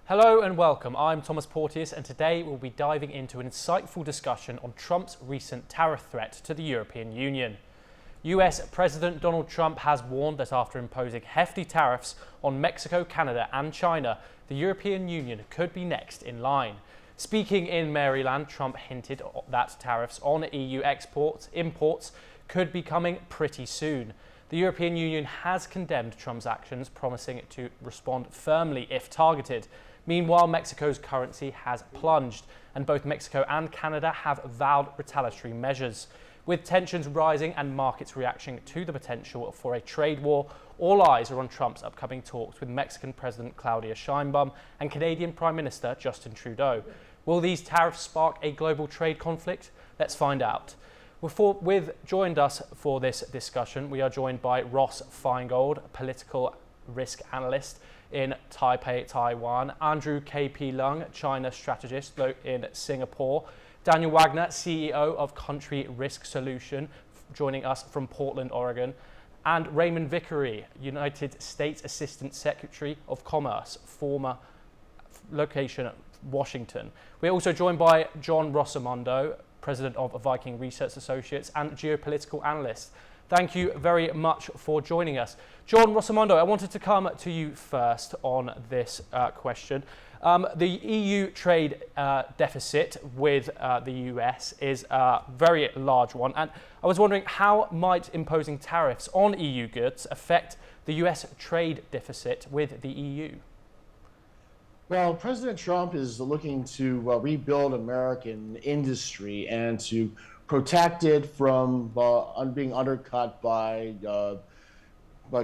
Hello and welcome. I'm Thomas Porteous, and today we'll be diving into an insightful discussion on Trump's recent tariff threat to the European Union. US President Donald Trump has warned that after imposing hefty tariffs on Mexico, Canada and China, the European Union could be next in line. Speaking in Maryland, Trump hinted that tariffs on EU imports could be coming pretty soon. The European Union has condemned Trump's actions, promising to respond firmly if targeted. Meanwhile, Mexico's currency has plunged, and both Mexico and Canada have vowed retaliatory measures. With tensions rising and markets reacting to the potential for a trade war, all eyes are on Trump's upcoming talks with Mexican President Claudia Sheinbaum and Canadian Prime Minister Justin Trudeau. Will these tariffs spark a global trade conflict? Let's find out. Joined us for this discussion, we are joined by Ross Feingold, political risk analyst in Taipei, Taiwan, Andrew K.P. Lung, China strategist in Singapore, Daniel Wagner, CEO of Country Risk Solution, joining us from Portland, Oregon, and Raymond Vickery, United States Assistant Secretary of Commerce, former location Washington. We're also joined by John Rossimondo, President of Viking Research Associates and geopolitical analyst. Thank you very much for joining us. John Rossimondo, I wanted to come to you first on this question. The EU trade deficit with the US is a very large one, and I was wondering, how might imposing tariffs on EU goods affect the US trade deficit with the EU? Well, President Trump is looking to rebuild American industry and to protect it from being undercut by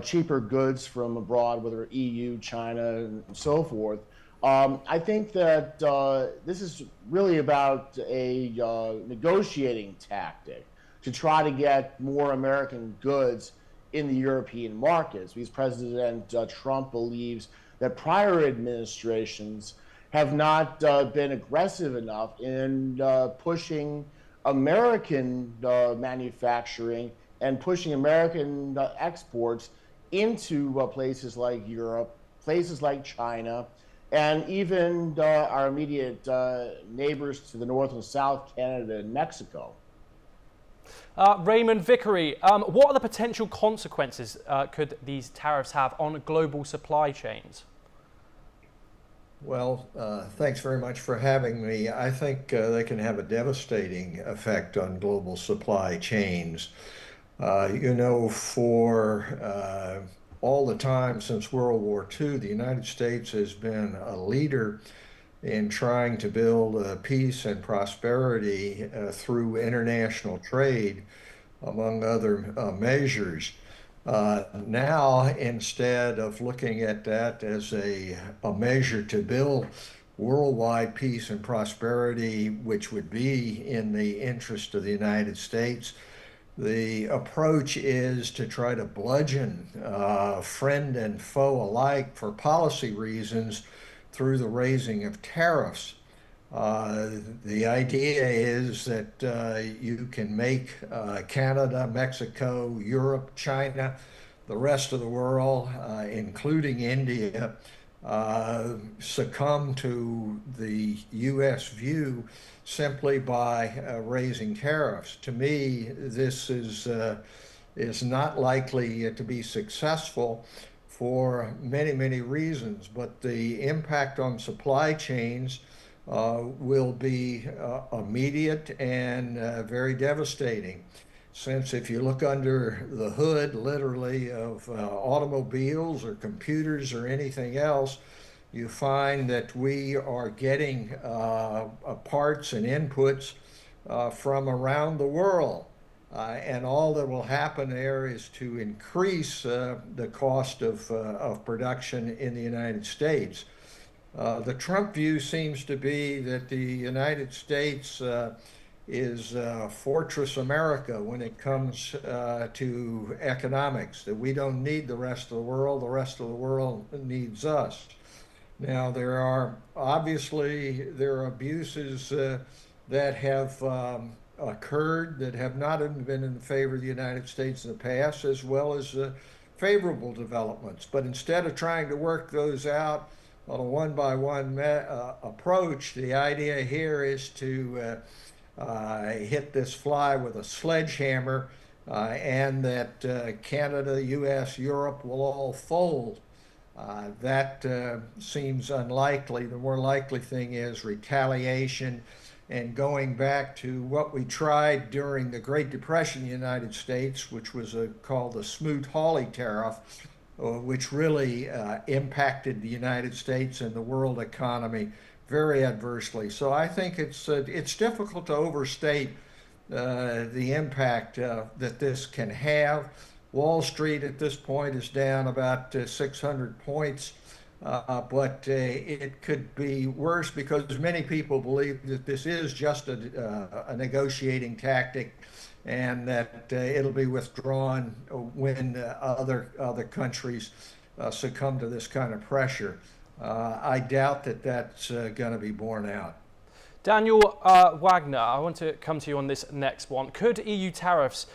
cheaper goods from abroad, whether EU, China, and so forth. I think that this is really about a negotiating tactic to try to get more American goods in the European markets, because President Trump believes that prior administrations have not been aggressive enough in pushing American manufacturing and pushing American exports into places like Europe, places like China, and even our immediate neighbors to the north and south, Canada and Mexico. Raymond Vickery, what are the potential consequences could these tariffs have on global supply chains? Well, thanks very much for having me. I think they can have a devastating effect on global supply chains. For all the time since World War II, the United States has been a leader in trying to build peace and prosperity through international trade, among other measures. Now, instead of looking at that as a measure to build worldwide peace and prosperity, which would be in the interest of the United States, the approach is to try to bludgeon friend and foe alike for policy reasons through the raising of tariffs. The idea is that you can make Canada, Mexico, Europe, China, the rest of the world, including India, succumb to the U.S. view simply by raising tariffs. To me, this is not likely to be successful for many, many reasons, but the impact on supply chains will be immediate and very devastating. Since if you look under the hood, literally, of automobiles or computers or anything else, you find that we are getting parts and inputs from around the world. And all that will happen there is to increase the cost of production in the United States. The Trump view seems to be that the United States is Fortress America when it comes to economics, that we don't need the rest of the world needs us. Now, there are abuses that have occurred that have not been in favor of the United States in the past, as well as favorable developments. But instead of trying to work those out on a one-by-one approach, the idea here is to hit this fly with a sledgehammer, and that Canada, U.S., Europe will all fold. That seems unlikely. The more likely thing is retaliation, and going back to what we tried during the Great Depression in the United States, which was called the Smoot-Hawley tariff, which really impacted the United States and the world economy very adversely. So I think it's difficult to overstate the impact that this can have. Wall Street at this point is down about 600 points, but it could be worse because many people believe that this is just a negotiating tactic, and that it'll be withdrawn when other countries succumb to this kind of pressure. I doubt that that's going to be borne out. Daniel Wagner, I want to come to you on this next one. Could EU tariffs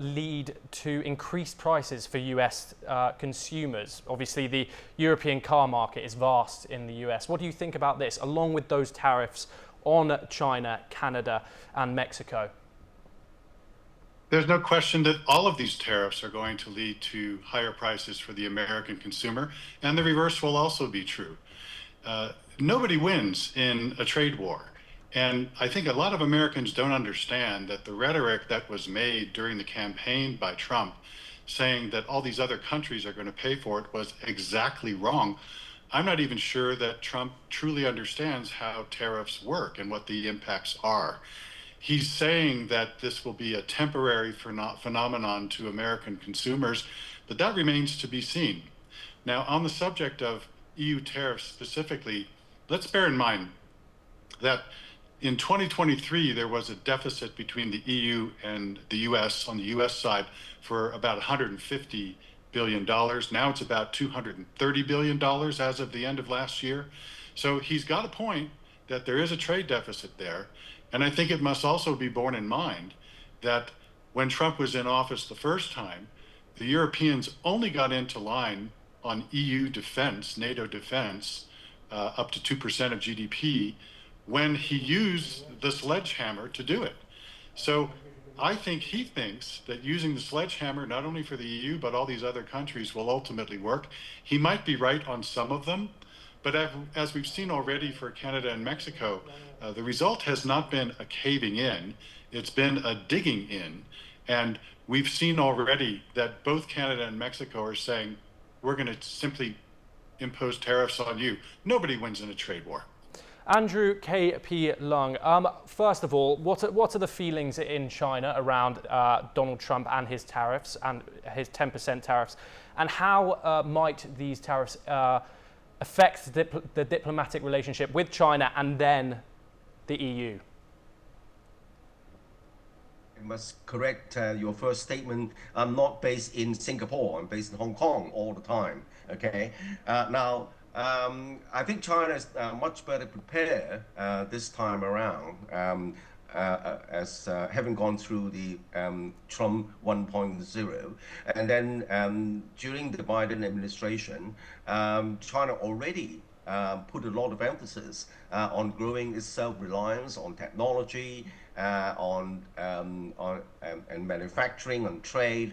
lead to increased prices for US consumers? Obviously, the European car market is vast in the US. What do you think about this, along with those tariffs on China, Canada, and Mexico? There's no question that all of these tariffs are going to lead to higher prices for the American consumer, and the reverse will also be true. Nobody wins in a trade war. And I think a lot of Americans don't understand that the rhetoric that was made during the campaign by Trump, saying that all these other countries are going to pay for it, was exactly wrong. I'm not even sure that Trump truly understands how tariffs work and what the impacts are. He's saying that this will be a temporary phenomenon to American consumers, but that remains to be seen. Now, on the subject of EU tariffs specifically, let's bear in mind that in 2023, there was a deficit between the EU and the US on the US side for about $150 billion. Now it's about $230 billion as of the end of last year. So he's got a point that there is a trade deficit there. And I think it must also be borne in mind that when Trump was in office the first time, the Europeans only got into line on EU defense, NATO defense, up to 2% of GDP, when he used the sledgehammer to do it. So I think he thinks that using the sledgehammer, not only for the EU, but all these other countries, will ultimately work. He might be right on some of them, but as we've seen already for Canada and Mexico, the result has not been a caving in, it's been a digging in. And we've seen already that both Canada and Mexico are saying, we're going to simply impose tariffs on you. Nobody wins in a trade war. Andrew K.P. Lung, first of all, what are the feelings in China around Donald Trump and his tariffs and his 10% tariffs, and how might these tariffs affect the diplomatic relationship with China and then the EU? I must correct your first statement. I'm not based in Singapore. I'm based in Hong Kong all the time. Okay. I think China is much better prepared this time around, as having gone through the Trump 1.0. And then during the Biden administration, China already put a lot of emphasis on growing its self-reliance on technology, on manufacturing, on trade,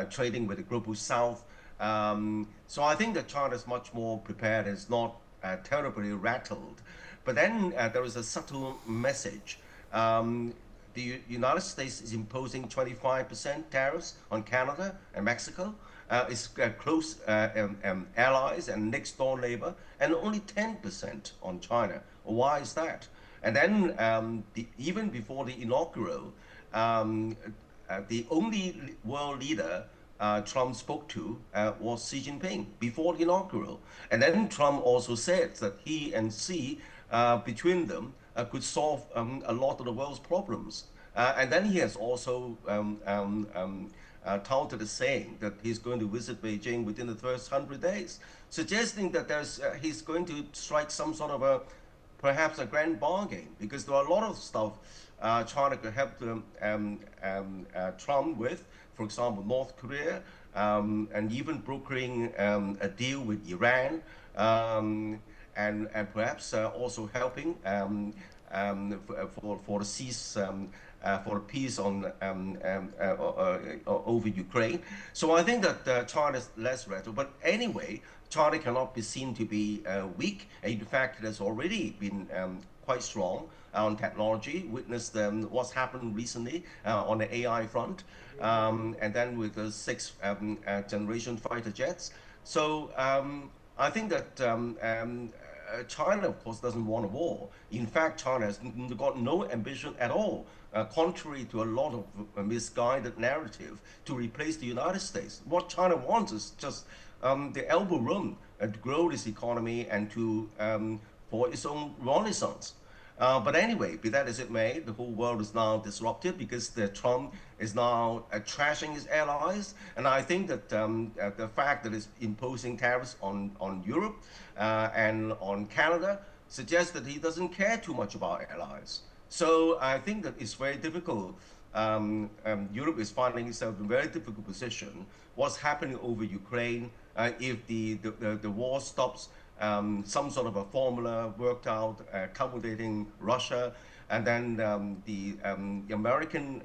trading with the global South. So I think that China is much more prepared. It's not terribly rattled. But then there is a subtle message. The United States is imposing 25% tariffs on Canada and Mexico. It's close allies and next door neighbor, and only 10% on China. Why is that? And then even before the inaugural, the only world leader Trump spoke to was Xi Jinping before the inaugural. And then Trump also said that he and Xi, between them, could solve a lot of the world's problems. And then he has also touted a saying that he's going to visit Beijing within the first 100 days, suggesting that he's going to strike some sort of a perhaps a grand bargain, because there are a lot of stuff China could help Trump with, for example, North Korea, and even brokering a deal with Iran, and perhaps also helping for the cease. For the peace on over Ukraine. So I think that China is less radical. But anyway, China cannot be seen to be weak. In fact, it has already been quite strong on technology. Witnessed what's happened recently on the AI front, and then with the sixth generation fighter jets. So I think that China, of course, doesn't want a war. In fact, China has got no ambition at all, contrary to a lot of misguided narrative, to replace the United States. What China wants is just the elbow room to grow this economy and to for its own renaissance. But anyway, be that as it may, the whole world is now disrupted because Trump is now trashing his allies. And I think that the fact that it's imposing tariffs on Europe and on Canada suggests that he doesn't care too much about allies. So I think that it's very difficult. Europe is finding itself in a very difficult position. What's happening over Ukraine, if the war stops, some sort of a formula worked out, accommodating Russia, and then the American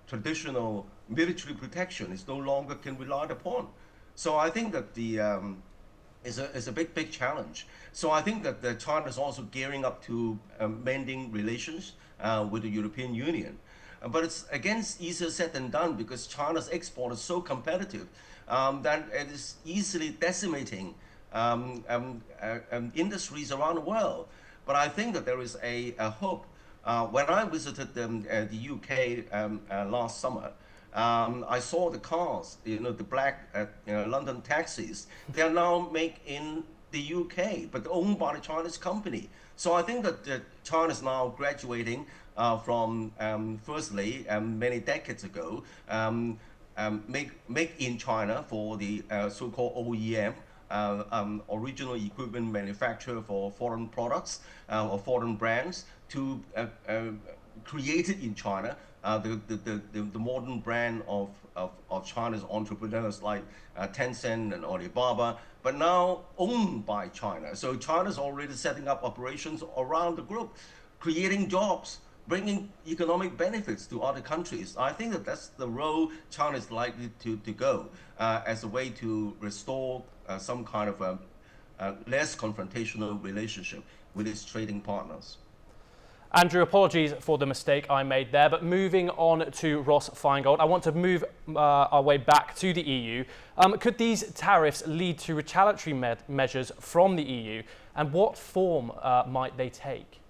traditional military protection is no longer can relied upon. So I think that is a big challenge. So I think that China is also gearing up to mending relations with the European Union. But it's again easier said than done because China's export is so competitive that it is easily decimating industries around the world. But I think that there is a hope. When I visited the UK last summer, I saw the cars, the black London taxis. They are now made in the UK, but owned by the Chinese company. So I think that China is now graduating from, firstly, many decades ago, make in China for the so-called OEM, original equipment manufacturer for foreign products or foreign brands, to create it in China. The modern brand of China's entrepreneurs like Tencent and Alibaba, but now owned by China. So China's already setting up operations around the globe, creating jobs, bringing economic benefits to other countries. I think that that's the road China is likely to go as a way to restore some kind of a less confrontational relationship with its trading partners. Andrew, apologies for the mistake I made there, but moving on to Ross Feingold, I want to move our way back to the EU. Could these tariffs lead to retaliatory measures from the EU, and what form might they take?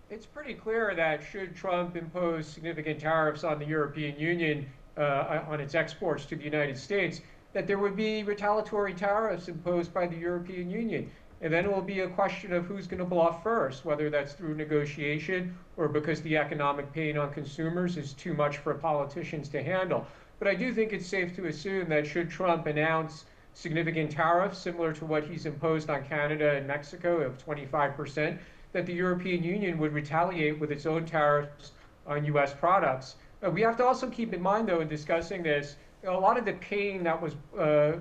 It's pretty clear that should Trump impose significant tariffs on the European Union on its exports to the United States, that there would be retaliatory tariffs imposed by the European Union. And then it will be a question of who's going to bluff first, whether that's through negotiation or because the economic pain on consumers is too much for politicians to handle. But I do think it's safe to assume that should Trump announce significant tariffs similar to what he's imposed on Canada and Mexico of 25%, that the European Union would retaliate with its own tariffs on U.S. products. We have to also keep in mind, though, in discussing this, a lot of the pain that was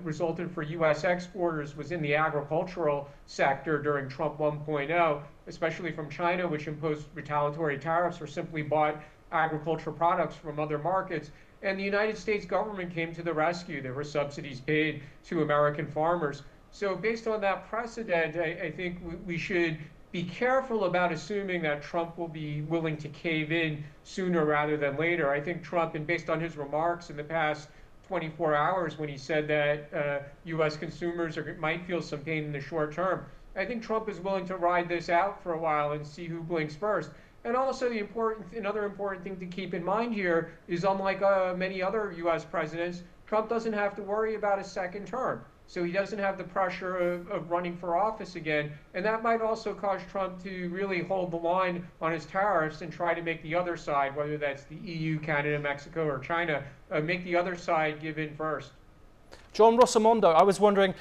resulted for U.S. exporters was in the agricultural sector during Trump 1.0, especially from China, which imposed retaliatory tariffs or simply bought agricultural products from other markets. And the United States government came to the rescue. There were subsidies paid to American farmers. So based on that precedent, I think we should be careful about assuming that Trump will be willing to cave in sooner rather than later. I think Trump, and based on his remarks in the past 24 hours when he said that U.S. consumers might feel some pain in the short term, I think Trump is willing to ride this out for a while and see who blinks first. And also another important thing to keep in mind here is, unlike many other U.S. presidents, Trump doesn't have to worry about a second term. So he doesn't have the pressure of running for office again. And that might also cause Trump to really hold the line on his tariffs and try to make the other side, whether that's the EU, Canada, Mexico, or China, make the other side give in first. John Rosamondo, I was wondering,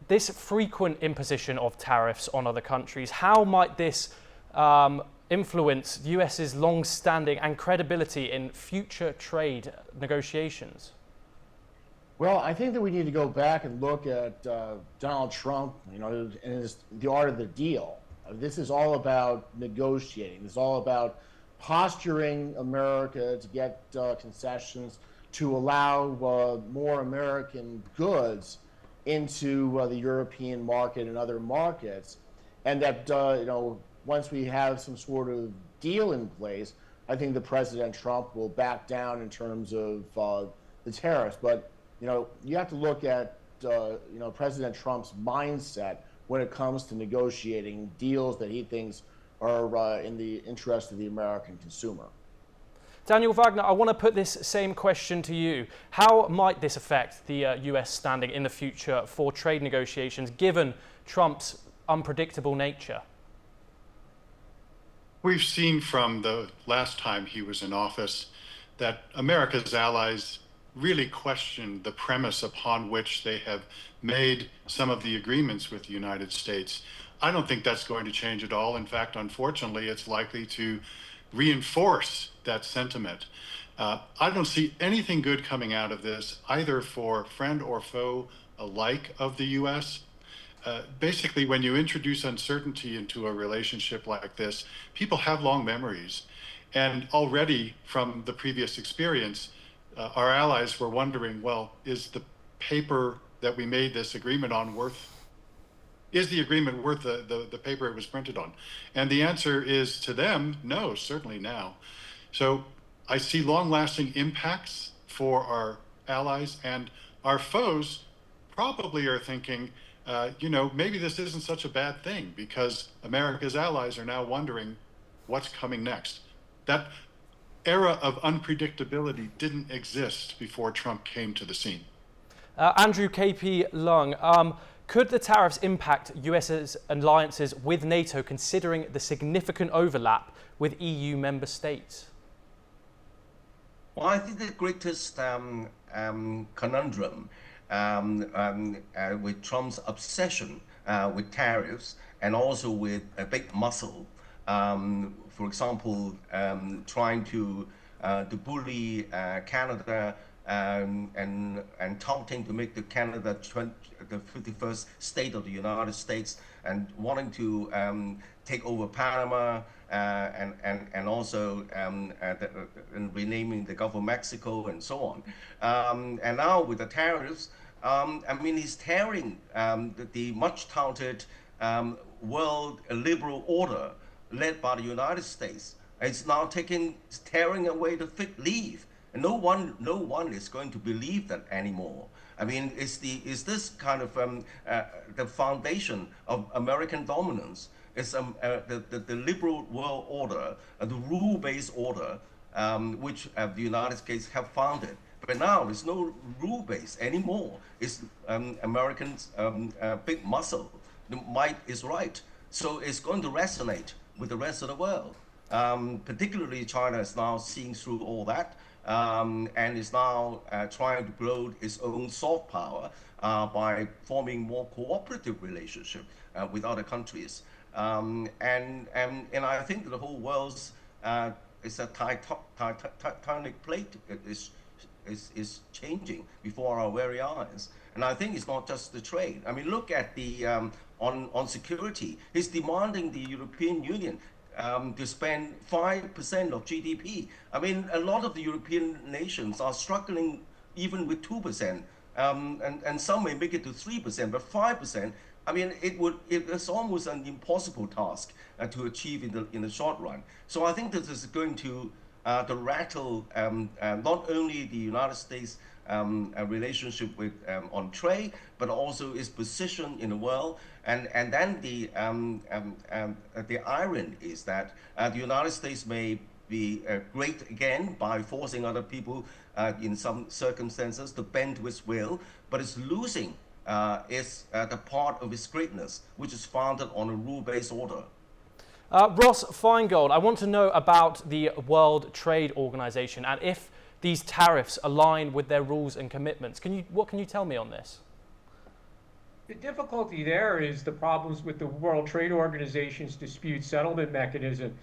this frequent imposition of tariffs on other countries, how might this influence the US's long-standing and credibility in future trade negotiations? Well, I think that we need to go back and look at Donald Trump, and the art of the deal. This is all about negotiating. This is all about posturing America to get concessions to allow more American goods into the European market and other markets, and that once we have some sort of deal in place, I think that President Trump will back down in terms of the tariffs. But you have to look at President Trump's mindset when it comes to negotiating deals that he thinks are in the interest of the American consumer. Daniel Wagner, I want to put this same question to you. How might this affect the US standing in the future for trade negotiations, given Trump's unpredictable nature? We've seen from the last time he was in office that America's allies really questioned the premise upon which they have made some of the agreements with the United States. I don't think that's going to change at all. In fact, unfortunately, it's likely to reinforce that sentiment. I don't see anything good coming out of this, either for friend or foe alike of the US. Basically, when you introduce uncertainty into a relationship like this, people have long memories. And already from the previous experience, our allies were wondering, well, is the paper that we made this agreement on is the agreement worth the paper it was printed on? And the answer is, to them, no, certainly now. So I see long-lasting impacts for our allies, and our foes probably are thinking, maybe this isn't such a bad thing, because America's allies are now wondering what's coming next. That era of unpredictability didn't exist before Trump came to the scene. Andrew KP Lung, could the tariffs impact US's alliances with NATO, considering the significant overlap with EU member states? Well, I think the greatest conundrum with Trump's obsession with tariffs and also with a big muscle, for example, trying to bully Canada and taunting to make the Canada the 51st state of the United States, and wanting to take over Panama and also renaming the Gulf of Mexico and so on. And now with the tariffs, he's tearing the much touted world liberal order led by the United States. It's now tearing away the fig leaf. And no one is going to believe that anymore. Is this kind of the foundation of American dominance? It's the liberal world order, the rule-based order, which the United States have founded. But now there's no rule-based anymore. It's Americans' big muscle. The might is right. So it's going to resonate with the rest of the world. Particularly China is now seeing through all that. And is now trying to build its own soft power by forming more cooperative relationship with other countries. And I think the whole world's is a tectonic plate is changing before our very eyes. And I think it's not just the trade. Look at the on security. He's demanding the European Union to spend 5% of GDP. A lot of the European nations are struggling even with 2%, and some may make it to 3%, but 5%. It's almost an impossible task to achieve in the short run. So I think this is going to rattle not only the United States relationship with on trade, but also its position in the world. And then the irony is that the United States may be great again by forcing other people in some circumstances to bend to its will, but it's losing the part of its greatness, which is founded on a rule-based order. Ross Feingold, I want to know about the World Trade Organization and if these tariffs align with their rules and commitments. What can you tell me on this? The difficulty there is the problems with the World Trade Organization's dispute settlement mechanism,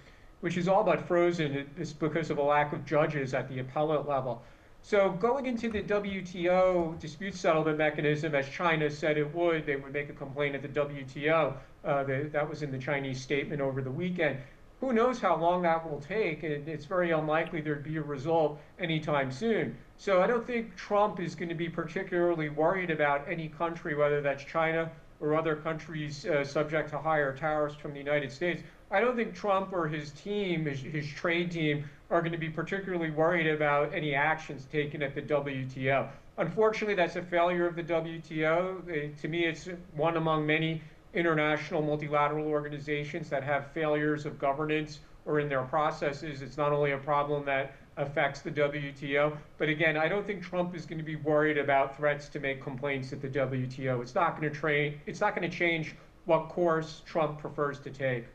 which is all but frozen. It's because of a lack of judges at the appellate level. So going into the WTO dispute settlement mechanism, as China said it would, they would make a complaint at the WTO. That was in the Chinese statement over the weekend. Who knows how long that will take, and it's very unlikely there'd be a result anytime soon. So I don't think Trump is going to be particularly worried about any country, whether that's China or other countries subject to higher tariffs from the United States. I don't think Trump or his team, his trade team, are going to be particularly worried about any actions taken at the WTO. Unfortunately, that's a failure of the WTO. To me, it's one among many international multilateral organizations that have failures of governance or in their processes. It's not only a problem that affects the WTO, but again, I don't think Trump is going to be worried about threats to make complaints at the WTO. It's not going to change what course Trump prefers to take.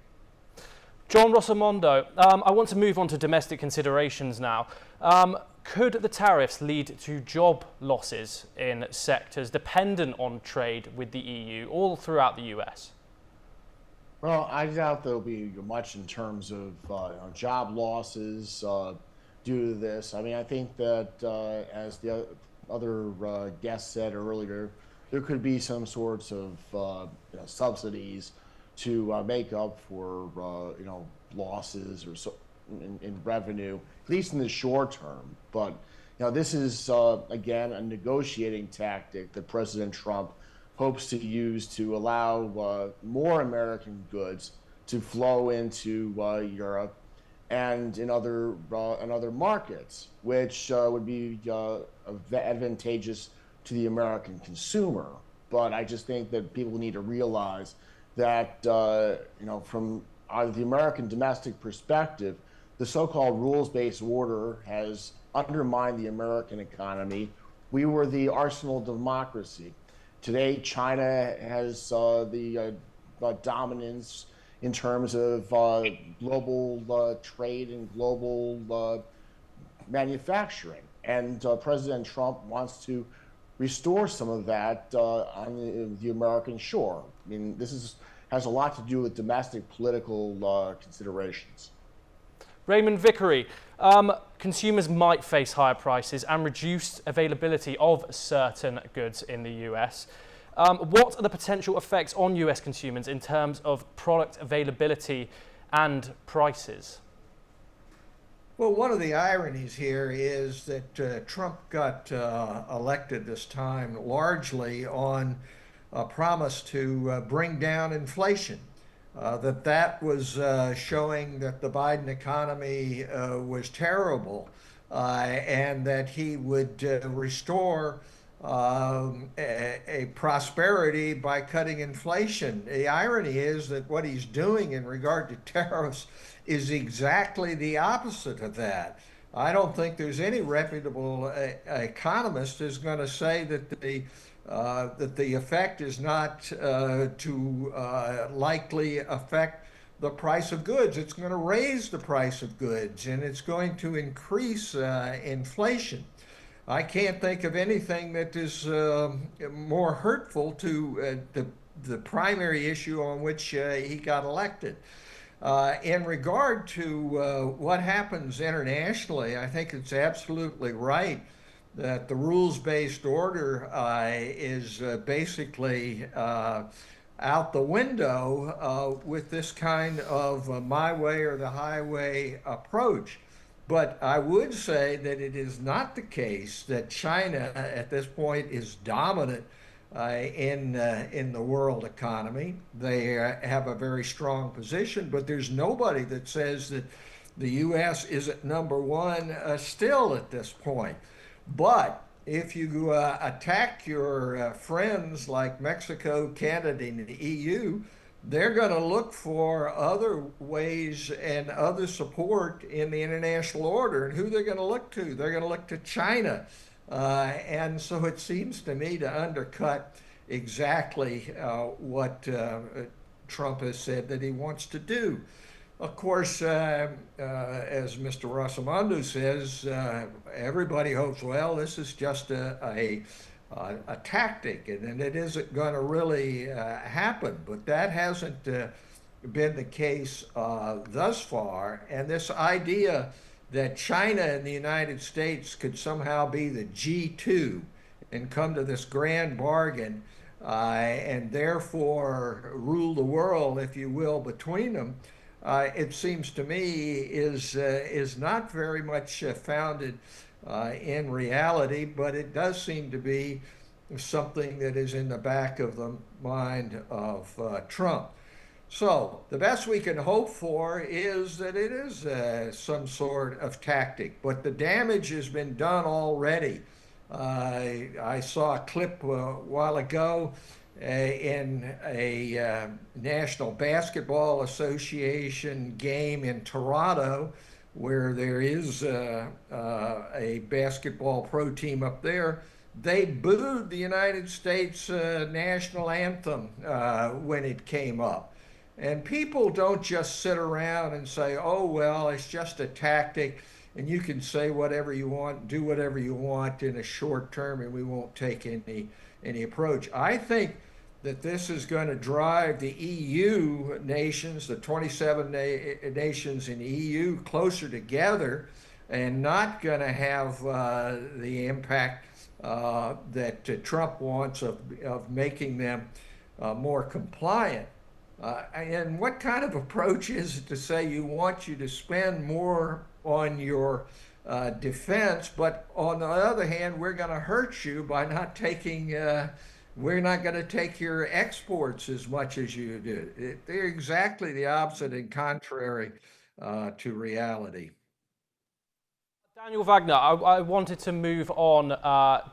John Rossimondo, I want to move on to domestic considerations now. Could the tariffs lead to job losses in sectors dependent on trade with the EU all throughout the US? Well, I doubt there'll be much in terms of job losses due to this. I mean, I think that as the other guest said earlier, there could be some sorts of subsidies to make up for losses or in revenue, at least in the short term. But this is again a negotiating tactic that President Trump hopes to use to allow more American goods to flow into Europe and in other markets, which would be advantageous to the American consumer. But I just think that people need to realize that from the American domestic perspective, the so-called rules-based order has undermined the American economy. We were the arsenal of democracy. Today, China has the dominance in terms of global trade and global manufacturing. And President Trump wants to restore some of that on the American shore. I mean, this has a lot to do with domestic political considerations. Raymond Vickery, consumers might face higher prices and reduced availability of certain goods in the US. What are the potential effects on US consumers in terms of product availability and prices? Well, one of the ironies here is that Trump got elected this time largely on a promise to bring down inflation. That was showing that the Biden economy was terrible and that he would restore a prosperity by cutting inflation. The irony is that what he's doing in regard to tariffs is exactly the opposite of that. I don't think there's any reputable economist who's going to say that the effect is not to likely affect the price of goods. It's going to raise the price of goods, and it's going to increase inflation. I can't think of anything that is more hurtful to the primary issue on which he got elected. In regard to what happens internationally, I think it's absolutely right that the rules-based order is basically out the window with this kind of my way or the highway approach. But I would say that it is not the case that China at this point is dominant in the world economy. They have a very strong position, but there's nobody that says that the U.S. isn't number one still at this point. But if you attack your friends like Mexico, Canada, and the EU, they're going to look for other ways and other support in the international order. And who they're going to look to? They're going to look to China. And so it seems to me to undercut exactly what Trump has said that he wants to do. Of course, as Mr. Rossimondo says, everybody hopes, well, this is just a a tactic, and it isn't going to really happen. But that hasn't been the case thus far. And this idea that China and the United States could somehow be the G2 and come to this grand bargain and therefore rule the world, if you will, between them, it seems to me is not very much founded in reality, but it does seem to be something that is in the back of the mind of Trump. So the best we can hope for is that it is some sort of tactic, but the damage has been done already. I saw a clip a while ago in a National Basketball Association game in Toronto, where there is a basketball pro team up there. They booed the United States national anthem when it came up. And people don't just sit around and say, oh, well, it's just a tactic, and you can say whatever you want, do whatever you want in a short term, and we won't take any approach. I think that this is going to drive the EU nations, the 27 nations in the EU, closer together, and not going to have the impact that Trump wants of making them more compliant. And what kind of approach is it to say you want you to spend more on your defense, but on the other hand, we're going to hurt you by not taking, we're not going to take your exports as much as you do. They're exactly the opposite and contrary to reality. Daniel Wagner, I wanted to move on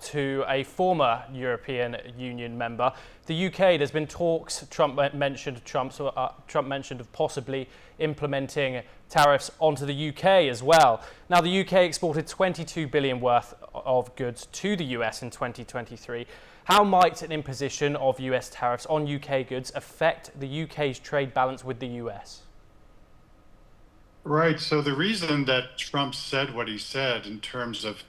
to a former European Union member. The UK, there's been talks, Trump mentioned of possibly implementing tariffs onto the UK as well. Now, the UK exported 22 billion worth of goods to the US in 2023. How might an imposition of US tariffs on UK goods affect the UK's trade balance with the US? Right. So the reason that Trump said what he said in terms of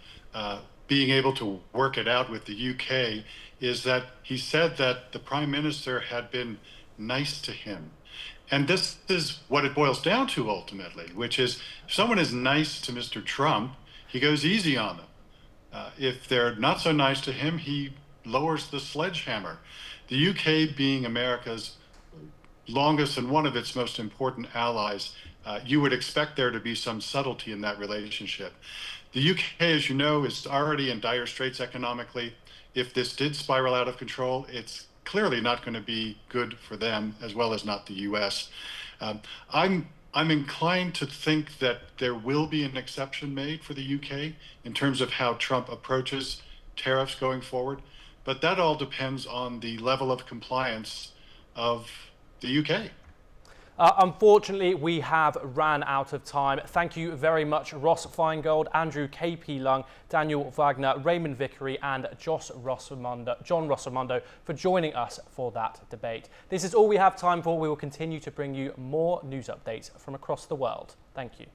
being able to work it out with the UK is that he said that the Prime Minister had been nice to him. And this is what it boils down to ultimately, which is if someone is nice to Mr. Trump, he goes easy on them. If they're not so nice to him, he lowers the sledgehammer. The UK being America's longest and one of its most important allies, you would expect there to be some subtlety in that relationship. The UK, as you know, is already in dire straits economically. If this did spiral out of control, it's clearly not going to be good for them, as well as not the US. I'm inclined to think that there will be an exception made for the UK in terms of how Trump approaches tariffs going forward, but that all depends on the level of compliance of the UK. Unfortunately, we have ran out of time. Thank you very much, Ross Feingold, Andrew K.P. Lung, Daniel Wagner, Raymond Vickery and John Rossimondo for joining us for that debate. This is all we have time for. We will continue to bring you more news updates from across the world. Thank you.